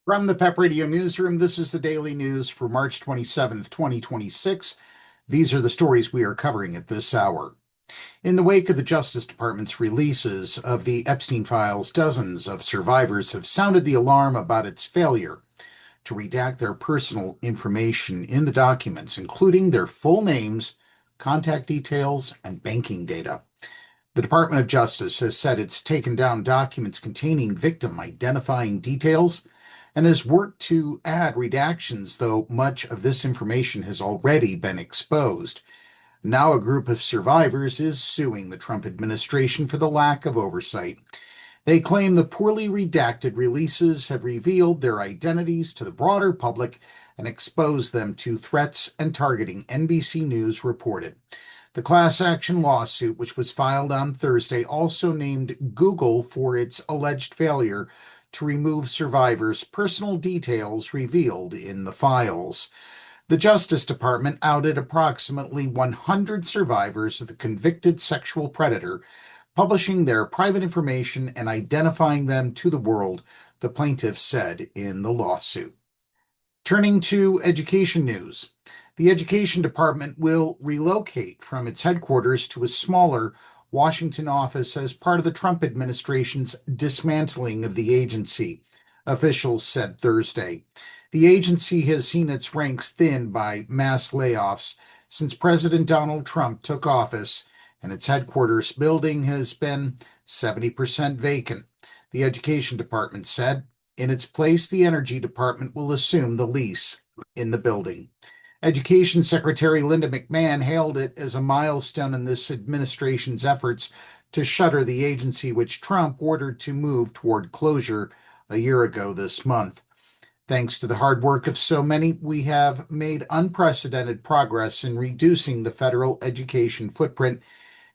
From the PEP Radio Newsroom, this is the daily news for March 27th, 2026. These are the stories we are covering at this hour. In the wake of the Justice Department's releases of the Epstein files, dozens of survivors have sounded the alarm about its failure to redact their personal information in the documents, including their full names, contact details, and banking data. The Department of Justice has said it's taken down documents containing victim identifying details and has worked to add redactions, though much of this information has already been exposed. Now a group of survivors is suing the Trump administration for the lack of oversight. They claim the poorly redacted releases have revealed their identities to the broader public and exposed them to threats and targeting, NBC News reported. The class action lawsuit, which was filed on Thursday, also named Google for its alleged failure to remove survivors' personal details revealed in the files. The Justice Department outed approximately 100 survivors of the convicted sexual predator, publishing their private information and identifying them to the world, the plaintiffs said in the lawsuit. Turning to education news, the Education Department will relocate from its headquarters to a smaller Washington office as part of the Trump administration's dismantling of the agency, officials said Thursday. The agency has seen its ranks thinned by mass layoffs since President Donald Trump took office, and its headquarters building has been 70% vacant, the Education Department said. In its place, the Energy Department will assume the lease in the building. Education Secretary Linda McMahon hailed it as a milestone in this administration's efforts to shutter the agency, which Trump ordered to move toward closure a year ago this month. Thanks to the hard work of so many, we have made unprecedented progress in reducing the federal education footprint,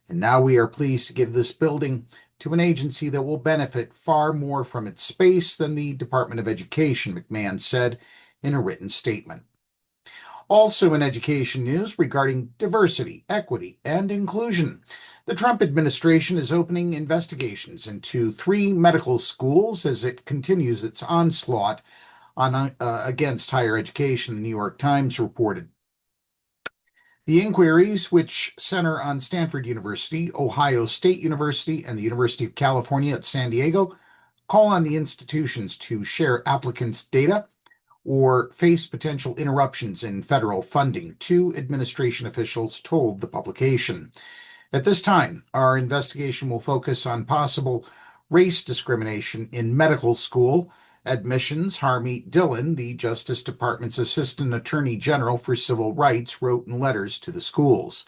and now we are pleased to give this building to an agency that will benefit far more from its space than the Department of Education, McMahon said in a written statement. Also in education news regarding diversity, equity, and inclusion, the Trump administration is opening investigations into 3 medical schools as it continues its onslaught against higher education, the New York Times reported. The inquiries, which center on Stanford University, Ohio State University, and the University of California at San Diego, call on the institutions to share applicants' data or face potential interruptions in federal funding, 2 administration officials told the publication. At this time, our investigation will focus on possible race discrimination in medical school admissions, Harmeet Dillon, the Justice Department's Assistant Attorney General for Civil Rights, wrote in letters to the schools.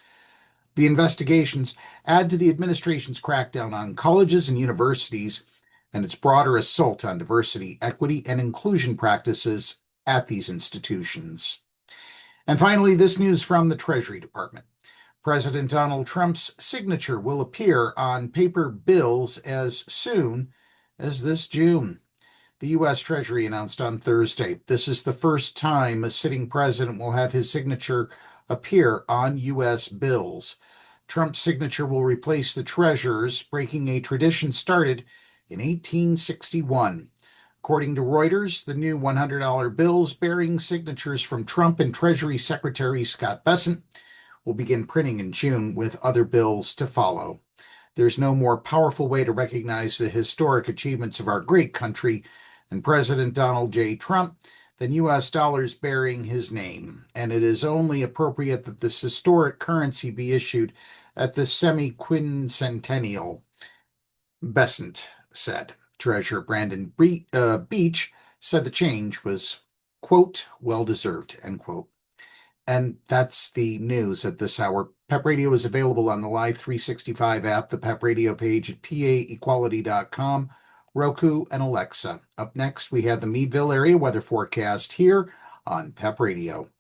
The investigations add to the administration's crackdown on colleges and universities and its broader assault on diversity, equity, and inclusion practices at these institutions. And finally, this news from the Treasury Department. President Donald Trump's signature will appear on paper bills as soon as this June. The U.S. Treasury announced on Thursday this is the first time a sitting president will have his signature appear on U.S. bills. Trump's signature will replace the treasurer's, breaking a tradition started in 1861. According to Reuters, the new $100 bills bearing signatures from Trump and Treasury Secretary Scott Bessent will begin printing in June, with other bills to follow. There's no more powerful way to recognize the historic achievements of our great country and President Donald J. Trump than U.S. dollars bearing his name, and it is only appropriate that this historic currency be issued at the semi-quincentennial, Bessent said. Treasurer Brandon Beach said the change was, quote, well-deserved, end quote. And that's the news at this hour. PEP Radio is available on the Live 365 app, the PEP Radio page at paequality.com, Roku, and Alexa. Up next, we have the Meadville area weather forecast here on PEP Radio.